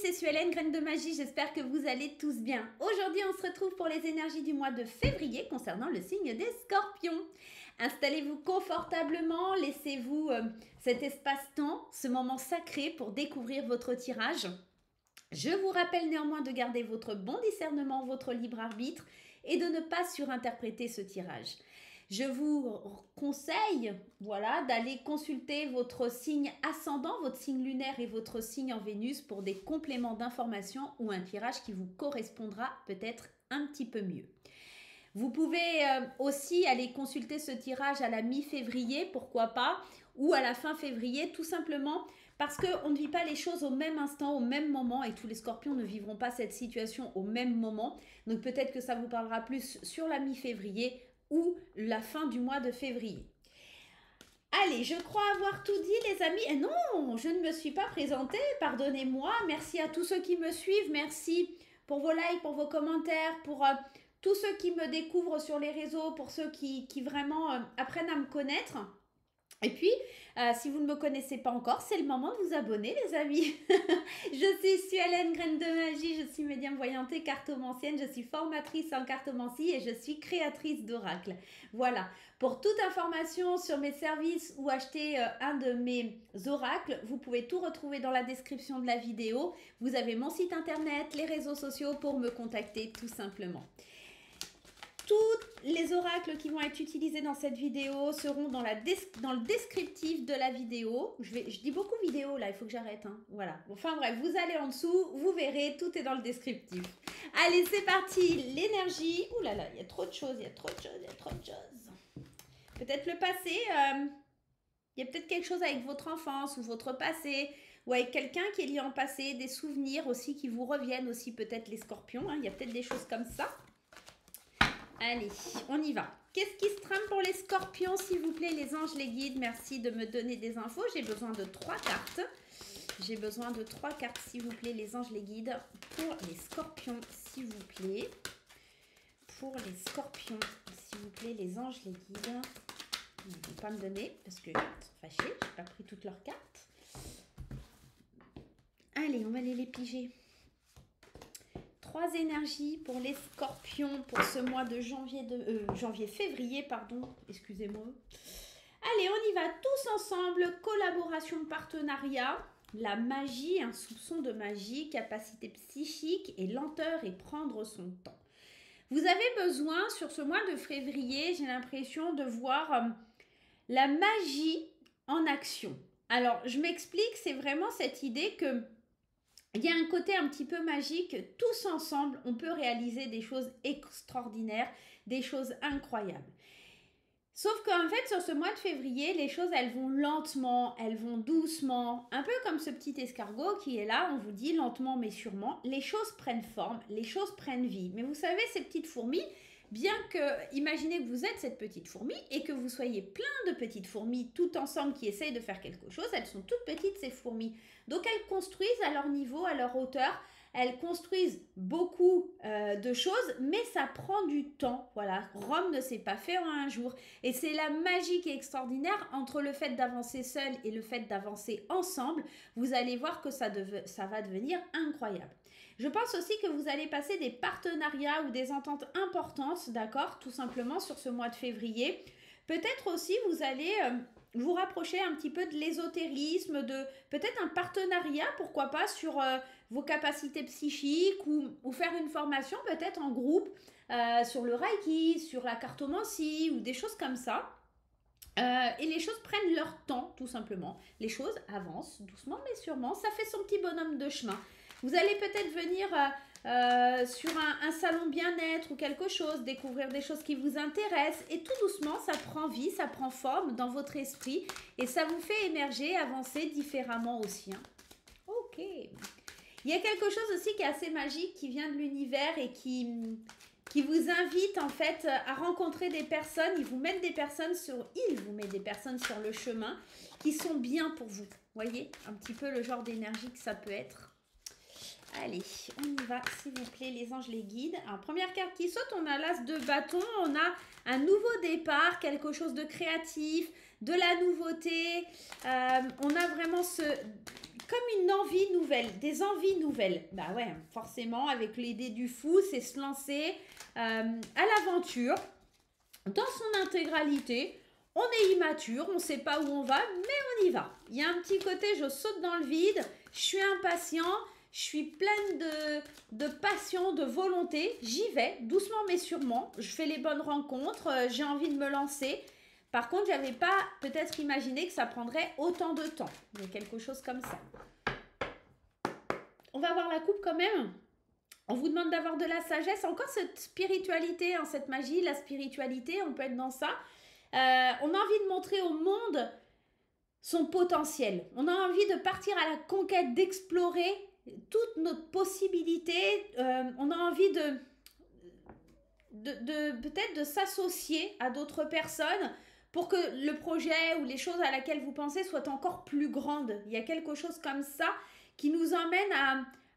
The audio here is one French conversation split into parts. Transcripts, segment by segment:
c'est Suelen, Graine de Magie, j'espère que vous allez tous bien. Aujourd'hui, on se retrouve pour les énergies du mois de février concernant le signe des Scorpions. Installez-vous confortablement, laissez-vous cet espace-temps, ce moment sacré pour découvrir votre tirage. Je vous rappelle néanmoins de garder votre bon discernement, votre libre arbitre et de ne pas surinterpréter ce tirage. Je vous conseille, voilà, d'aller consulter votre signe ascendant, votre signe lunaire et votre signe en Vénus pour des compléments d'informations ou un tirage qui vous correspondra peut-être un petit peu mieux. Vous pouvez aussi aller consulter ce tirage à la mi-février, pourquoi pas, ou à la fin février, tout simplement parce qu'on ne vit pas les choses au même instant, au même moment, et tous les scorpions ne vivront pas cette situation au même moment. Donc peut-être que ça vous parlera plus sur la mi-février ou la fin du mois de février. Allez, je crois avoir tout dit les amis. Et non, je ne me suis pas présentée, pardonnez-moi. Merci à tous ceux qui me suivent, merci pour vos likes, pour vos commentaires, pour tous ceux qui me découvrent sur les réseaux, pour ceux qui vraiment apprennent à me connaître. Et puis, si vous ne me connaissez pas encore, c'est le moment de vous abonner les amis. Je suis Suelen, Graine de Magie, je suis médium voyante et cartomancienne, je suis formatrice en cartomancie et je suis créatrice d'oracles. Voilà, pour toute information sur mes services ou acheter un de mes oracles, vous pouvez tout retrouver dans la description de la vidéo. Vous avez mon site internet, les réseaux sociaux pour me contacter tout simplement. Tous les oracles qui vont être utilisés dans cette vidéo seront dans le descriptif de la vidéo. Je dis beaucoup vidéo là, il faut que j'arrête. Hein. Voilà. Enfin bref, vous allez en dessous, vous verrez, tout est dans le descriptif. Allez, c'est parti. L'énergie. Ouh là là, il y a trop de choses, il y a trop de choses, il y a trop de choses. Peut-être le passé. Il y a peut-être quelque chose avec votre enfance ou votre passé. Ou avec quelqu'un qui est lié en passé, des souvenirs aussi qui vous reviennent aussi, peut-être les scorpions. Hein. Il y a peut-être des choses comme ça. Allez, on y va. Qu'est-ce qui se trame pour les scorpions, s'il vous plaît, les anges, les guides? Merci de me donner des infos. J'ai besoin de 3 cartes. J'ai besoin de 3 cartes, s'il vous plaît, les anges, les guides. Pour les scorpions, s'il vous plaît. Pour les scorpions, s'il vous plaît, les anges, les guides. Ils ne vont pas me donner parce que ils sont fâchés. Je n'ai pas pris toutes leurs cartes. Allez, on va aller les piger. 3 énergies pour les scorpions pour ce mois de février, pardon, excusez-moi. Allez, on y va tous ensemble. Collaboration, partenariat, la magie, un soupçon de magie, capacité psychique et lenteur et prendre son temps. Vous avez besoin, sur ce mois de février, j'ai l'impression de voir la magie en action. Alors, je m'explique, c'est vraiment cette idée que il y a un côté un petit peu magique, tous ensemble, on peut réaliser des choses extraordinaires, des choses incroyables. Sauf qu'en fait, sur ce mois de février, les choses, elles vont lentement, elles vont doucement, un peu comme ce petit escargot qui est là, on vous dit lentement mais sûrement, les choses prennent forme, les choses prennent vie. Mais vous savez, ces petites fourmis, bien que, imaginez que vous êtes cette petite fourmi et que vous soyez plein de petites fourmis tout ensemble qui essayent de faire quelque chose, elles sont toutes petites ces fourmis. Donc elles construisent à leur niveau, à leur hauteur, elles construisent beaucoup de choses, mais ça prend du temps. Voilà, Rome ne s'est pas fait en un jour. Et c'est la magie qui est extraordinaire entre le fait d'avancer seul et le fait d'avancer ensemble. Vous allez voir que ça va devenir incroyable. Je pense aussi que vous allez passer des partenariats ou des ententes importantes, d'accord, tout simplement sur ce mois de février. Peut-être aussi vous allez vous rapprocher un petit peu de l'ésotérisme, de peut-être un partenariat, pourquoi pas, sur vos capacités psychiques ou faire une formation peut-être en groupe sur le Reiki, sur la cartomancie ou des choses comme ça. Et les choses prennent leur temps, tout simplement. Les choses avancent doucement mais sûrement. Ça fait son petit bonhomme de chemin. Vous allez peut-être venir sur un salon bien-être ou quelque chose, découvrir des choses qui vous intéressent. Et tout doucement, ça prend vie, ça prend forme dans votre esprit. Et ça vous fait émerger, avancer différemment aussi. Hein. Ok. Il y a quelque chose aussi qui est assez magique, qui vient de l'univers et qui vous invite en fait à rencontrer des personnes. Ils vous mettent des personnes sur le chemin qui sont bien pour vous. Voyez un petit peu le genre d'énergie que ça peut être. Allez, on y va, s'il vous plaît, les anges, les guides. Alors, première carte qui saute, on a l'as de bâton, on a un nouveau départ, quelque chose de créatif, de la nouveauté. On a vraiment comme une envie nouvelle, des envies nouvelles. Bah ouais, forcément, avec l'idée du fou, c'est se lancer à l'aventure dans son intégralité. On est immature, on ne sait pas où on va, mais on y va. Il y a un petit côté, je saute dans le vide, je suis impatient, je suis pleine de passion, de volonté. J'y vais, doucement mais sûrement. Je fais les bonnes rencontres, j'ai envie de me lancer. Par contre, je n'avais pas peut-être imaginé que ça prendrait autant de temps. Il y a quelque chose comme ça. On va voir la coupe quand même. On vous demande d'avoir de la sagesse. Encore cette spiritualité, hein, cette magie, la spiritualité, on peut être dans ça. On a envie de montrer au monde son potentiel. On a envie de partir à la conquête, d'explorer toutes nos possibilités. On a envie peut-être de s'associer à d'autres personnes pour que le projet ou les choses à laquelle vous pensez soient encore plus grandes. Il y a quelque chose comme ça qui nous emmène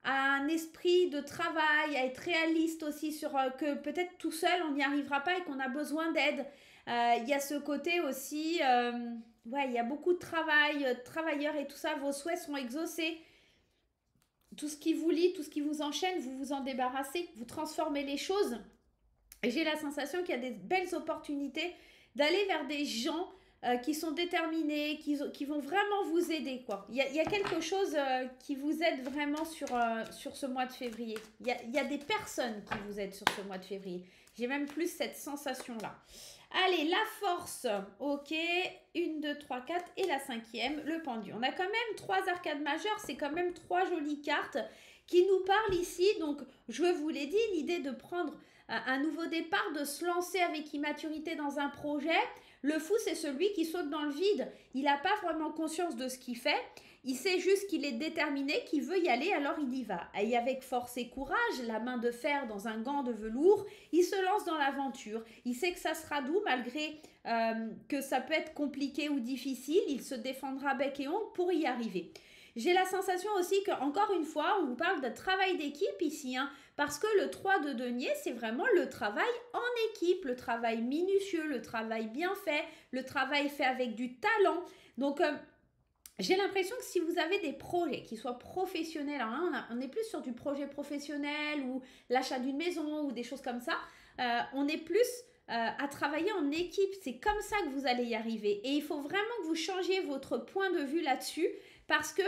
à un esprit de travail, à être réaliste aussi sur que peut-être tout seul on n'y arrivera pas et qu'on a besoin d'aide. Il y a ce côté aussi, ouais, il y a beaucoup de travail, travailleurs et tout ça, vos souhaits sont exaucés. Tout ce qui vous lie, tout ce qui vous enchaîne, vous vous en débarrassez, vous transformez les choses. Et j'ai la sensation qu'il y a des belles opportunités d'aller vers des gens qui sont déterminés, qui vont vraiment vous aider, quoi. Il y a quelque chose qui vous aide vraiment sur ce mois de février. Il y a des personnes qui vous aident sur ce mois de février. J'ai même plus cette sensation-là. Allez, la force, ok, 1, 2, 3, 4 et la 5e, le pendu. On a quand même 3 arcades majeures, c'est quand même 3 jolies cartes qui nous parlent ici. Donc, je vous l'ai dit, l'idée de prendre un nouveau départ, de se lancer avec immaturité dans un projet. Le fou, c'est celui qui saute dans le vide. Il n'a pas vraiment conscience de ce qu'il fait. Il sait juste qu'il est déterminé, qu'il veut y aller, alors il y va. Et avec force et courage, la main de fer dans un gant de velours, il se lance dans l'aventure. Il sait que ça sera doux malgré que ça peut être compliqué ou difficile. Il se défendra bec et ongles pour y arriver. J'ai la sensation aussi qu'encore une fois, on vous parle de travail d'équipe ici, hein, parce que le 3 de denier, c'est vraiment le travail en équipe, le travail minutieux, le travail bien fait, le travail fait avec du talent. Donc, j'ai l'impression que si vous avez des projets qui soient professionnels, alors là, on est plus sur du projet professionnel ou l'achat d'une maison ou des choses comme ça, on est plus à travailler en équipe. C'est comme ça que vous allez y arriver. Et il faut vraiment que vous changiez votre point de vue là-dessus parce que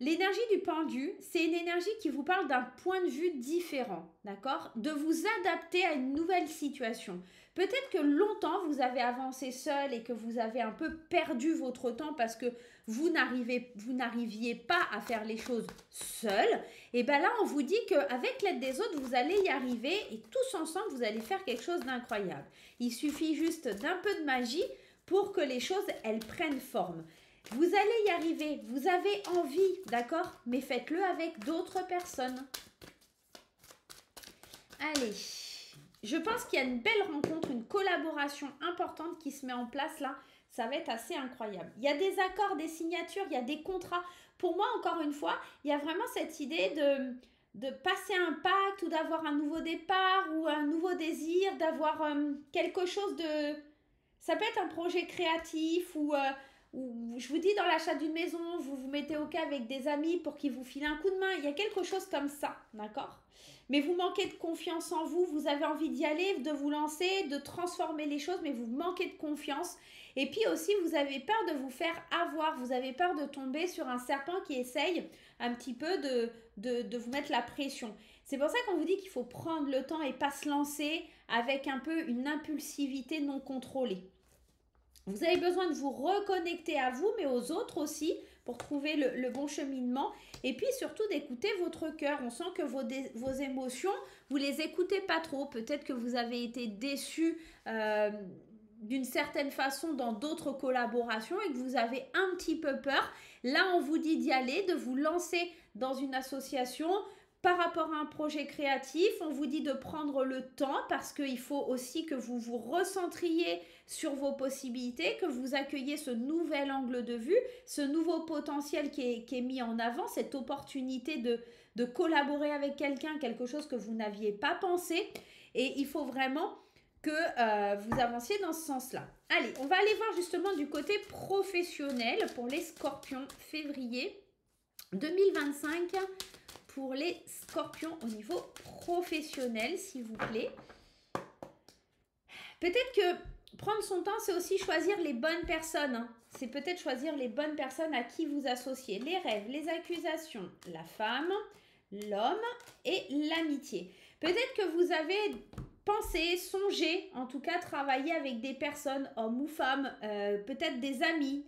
l'énergie du pendu, c'est une énergie qui vous parle d'un point de vue différent, d'accord? De vous adapter à une nouvelle situation. Peut-être que longtemps, vous avez avancé seul et que vous avez un peu perdu votre temps parce que vous n'arriviez pas à faire les choses seul. Et bien là, on vous dit qu'avec l'aide des autres, vous allez y arriver et tous ensemble, vous allez faire quelque chose d'incroyable. Il suffit juste d'un peu de magie pour que les choses, elles prennent forme. Vous allez y arriver, vous avez envie, d'accord? Mais faites-le avec d'autres personnes. Allez, je pense qu'il y a une belle rencontre, une collaboration importante qui se met en place là. Ça va être assez incroyable. Il y a des accords, des signatures, il y a des contrats. Pour moi, encore une fois, il y a vraiment cette idée de passer un pacte ou d'avoir un nouveau départ ou un nouveau désir, d'avoir quelque chose de... Ça peut être un projet créatif ou je vous dis dans l'achat d'une maison, vous vous mettez au cas avec des amis pour qu'ils vous filent un coup de main. Il y a quelque chose comme ça, d'accord? Mais vous manquez de confiance en vous, vous avez envie d'y aller, de vous lancer, de transformer les choses, mais vous manquez de confiance. Et puis aussi, vous avez peur de vous faire avoir, vous avez peur de tomber sur un serpent qui essaye un petit peu de vous mettre la pression. C'est pour ça qu'on vous dit qu'il faut prendre le temps et pas se lancer avec un peu une impulsivité non contrôlée. Vous avez besoin de vous reconnecter à vous, mais aux autres aussi, pour trouver le bon cheminement. Et puis surtout d'écouter votre cœur. On sent que vos émotions, vous les écoutez pas trop. Peut-être que vous avez été déçu d'une certaine façon dans d'autres collaborations et que vous avez un petit peu peur. Là, on vous dit d'y aller, de vous lancer dans une association. Par rapport à un projet créatif, on vous dit de prendre le temps parce qu'il faut aussi que vous vous recentriez sur vos possibilités, que vous accueillez ce nouvel angle de vue, ce nouveau potentiel qui est mis en avant, cette opportunité de collaborer avec quelqu'un, quelque chose que vous n'aviez pas pensé. Et il faut vraiment que vous avanciez dans ce sens-là. Allez, on va aller voir justement du côté professionnel pour les scorpions février. 2025 pour les scorpions au niveau professionnel, s'il vous plaît. Peut-être que prendre son temps, c'est aussi choisir les bonnes personnes. Hein. C'est peut-être choisir les bonnes personnes à qui vous associez. Les rêves, les accusations, la femme, l'homme et l'amitié. Peut-être que vous avez pensé, songé, en tout cas travailler avec des personnes, hommes ou femmes, peut-être des amis,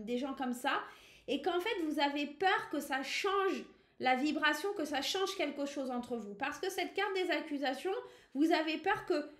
des gens comme ça, et qu'en fait vous avez peur que ça change la vibration, que ça change quelque chose entre vous. Parce que cette carte des accusations, vous avez peur que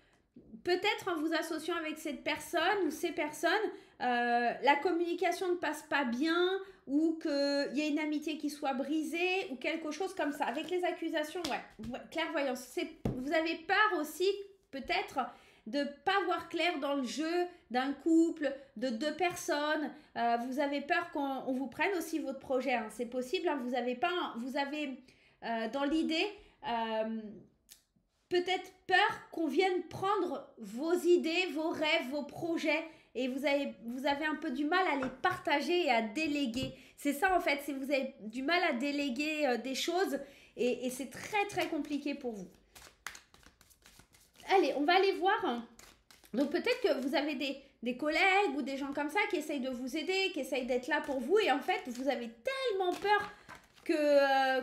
peut-être en vous associant avec cette personne ou ces personnes, la communication ne passe pas bien ou qu'il y ait une amitié qui soit brisée ou quelque chose comme ça. Avec les accusations, ouais, clairvoyance. Vous avez peur aussi peut-être de ne pas voir clair dans le jeu d'un couple, de deux personnes. Vous avez peur qu'on vous prenne aussi votre projet. Hein. C'est possible, hein. Vous avez dans l'idée... peut-être peur qu'on vienne prendre vos idées, vos rêves, vos projets et vous avez un peu du mal à les partager et à déléguer. C'est ça en fait, c'est vous avez du mal à déléguer des choses et c'est très très compliqué pour vous. Allez, on va aller voir. Donc peut-être que vous avez des collègues ou des gens comme ça qui essayent de vous aider, qui essayent d'être là pour vous et en fait vous avez tellement peur que...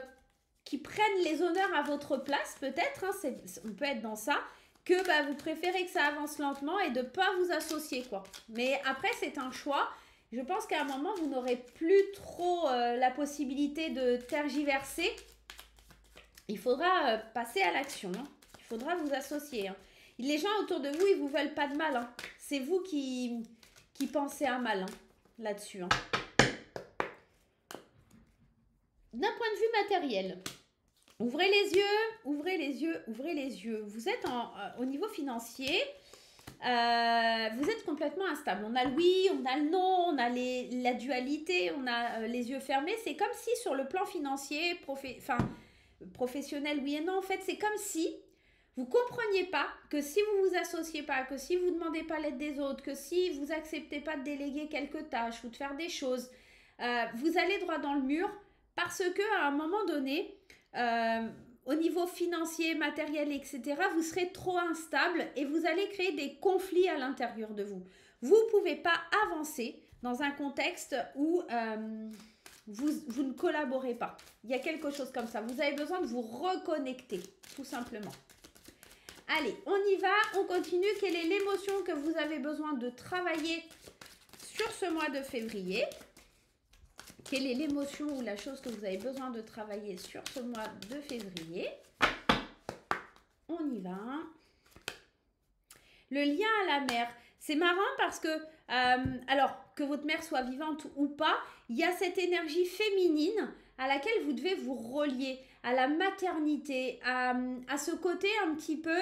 qui prennent les honneurs à votre place, peut-être, hein, on peut être dans ça, que vous préférez que ça avance lentement et de ne pas vous associer, quoi. Mais après, c'est un choix. Je pense qu'à un moment, vous n'aurez plus trop la possibilité de tergiverser. Il faudra passer à l'action. Hein. Il faudra vous associer. Hein. Les gens autour de vous, ils ne vous veulent pas de mal. Hein. C'est vous qui pensez à mal hein, là-dessus. Hein. D'un point de vue matériel, ouvrez les yeux, ouvrez les yeux, ouvrez les yeux. Vous êtes au niveau financier, vous êtes complètement instable. On a le oui, on a le non, on a la dualité, on a les yeux fermés. C'est comme si sur le plan financier, professionnel, oui et non, en fait, c'est comme si vous ne compreniez pas que si vous ne vous associez pas, que si vous ne demandez pas l'aide des autres, que si vous n'acceptez pas de déléguer quelques tâches ou de faire des choses, vous allez droit dans le mur. Parce qu'à un moment donné, au niveau financier, matériel, etc., vous serez trop instable et vous allez créer des conflits à l'intérieur de vous. Vous ne pouvez pas avancer dans un contexte où vous ne collaborez pas. Il y a quelque chose comme ça. Vous avez besoin de vous reconnecter, tout simplement. Allez, on y va, on continue. Quelle est l'émotion que vous avez besoin de travailler sur ce mois de février ? Quelle est l'émotion ou la chose que vous avez besoin de travailler sur ce mois de février? On y va. Le lien à la mer. C'est marrant parce que, alors que votre mère soit vivante ou pas, il y a cette énergie féminine à laquelle vous devez vous relier, à la maternité, à ce côté un petit peu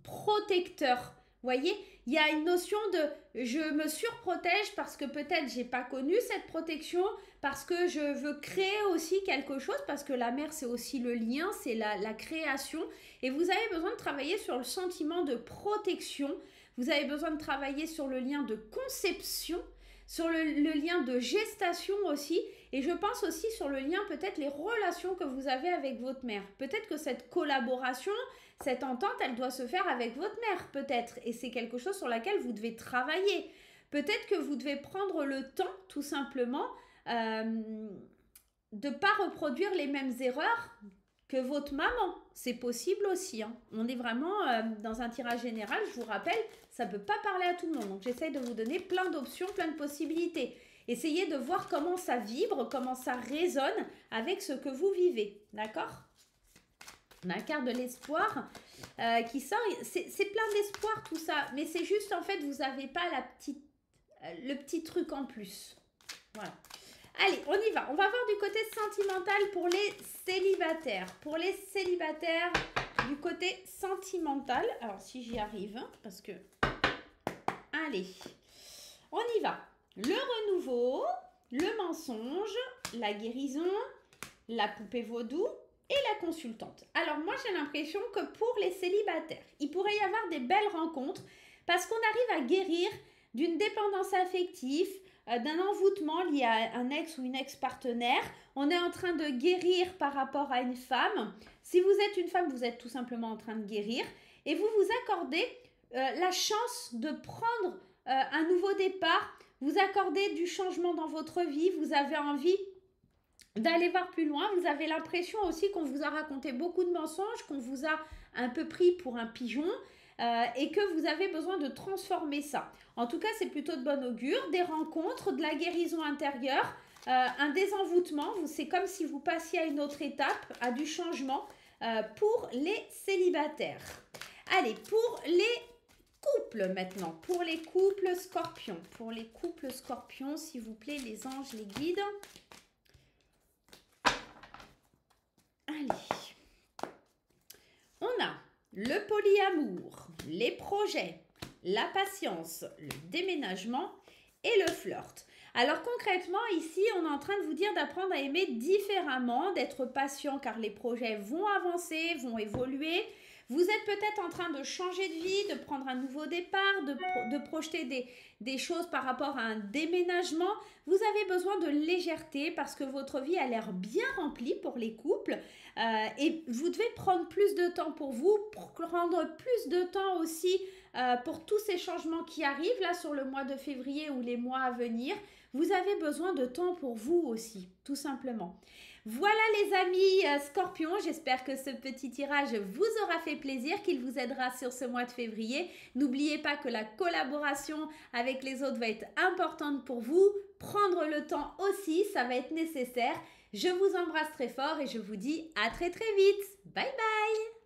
protecteur. Vous voyez, il y a une notion de je me surprotège parce que peut-être j'ai pas connu cette protection, parce que je veux créer aussi quelque chose, parce que la mère c'est aussi le lien, c'est la création. Et vous avez besoin de travailler sur le sentiment de protection, vous avez besoin de travailler sur le lien de conception, sur le lien de gestation aussi, et je pense aussi sur le lien peut-être les relations que vous avez avec votre mère. Peut-être que cette collaboration, cette entente, elle doit se faire avec votre mère, peut-être. Et c'est quelque chose sur laquelle vous devez travailler. Peut-être que vous devez prendre le temps, tout simplement, de ne pas reproduire les mêmes erreurs que votre maman. C'est possible aussi. Hein. On est vraiment dans un tirage général, je vous rappelle, ça ne peut pas parler à tout le monde. Donc, j'essaye de vous donner plein d'options, plein de possibilités. Essayez de voir comment ça vibre, comment ça résonne avec ce que vous vivez. D'accord ? On a la carte de l'espoir qui sort. C'est plein d'espoir tout ça. Mais c'est juste en fait, vous n'avez pas le petit truc en plus. Voilà. Allez, on y va. On va voir du côté sentimental pour les célibataires. Pour les célibataires du côté sentimental. Alors si j'y arrive, hein, parce que... Allez, on y va. Le renouveau, le mensonge, la guérison, la poupée vaudou et la consultante. Alors moi j'ai l'impression que pour les célibataires, il pourrait y avoir des belles rencontres parce qu'on arrive à guérir d'une dépendance affective, d'un envoûtement lié à un ex ou une ex-partenaire. On est en train de guérir par rapport à une femme. Si vous êtes une femme, vous êtes tout simplement en train de guérir. Et vous vous accordez la chance de prendre un nouveau départ. Vous accordez du changement dans votre vie. Vous avez envie d'aller voir plus loin. Vous avez l'impression aussi qu'on vous a raconté beaucoup de mensonges, qu'on vous a un peu pris pour un pigeon et que vous avez besoin de transformer ça. En tout cas, c'est plutôt de bon augure. Des rencontres, de la guérison intérieure, un désenvoûtement. C'est comme si vous passiez à une autre étape, à du changement pour les célibataires. Allez, pour les couples maintenant, pour les couples scorpions. Pour les couples scorpions, s'il vous plaît, les anges, les guides. Allez, on a le polyamour, les projets, la patience, le déménagement et le flirt. Alors concrètement, ici, on est en train de vous dire d'apprendre à aimer différemment, d'être patient car les projets vont avancer, vont évoluer. Vous êtes peut-être en train de changer de vie, de prendre un nouveau départ, de projeter des choses par rapport à un déménagement. Vous avez besoin de légèreté parce que votre vie a l'air bien remplie pour les couples et vous devez prendre plus de temps pour vous, prendre plus de temps aussi pour tous ces changements qui arrivent là sur le mois de février ou les mois à venir. Vous avez besoin de temps pour vous aussi, tout simplement. Voilà les amis scorpions, j'espère que ce petit tirage vous aura fait plaisir, qu'il vous aidera sur ce mois de février. N'oubliez pas que la collaboration avec les autres va être importante pour vous. Prendre le temps aussi, ça va être nécessaire. Je vous embrasse très fort et je vous dis à très très vite. Bye bye!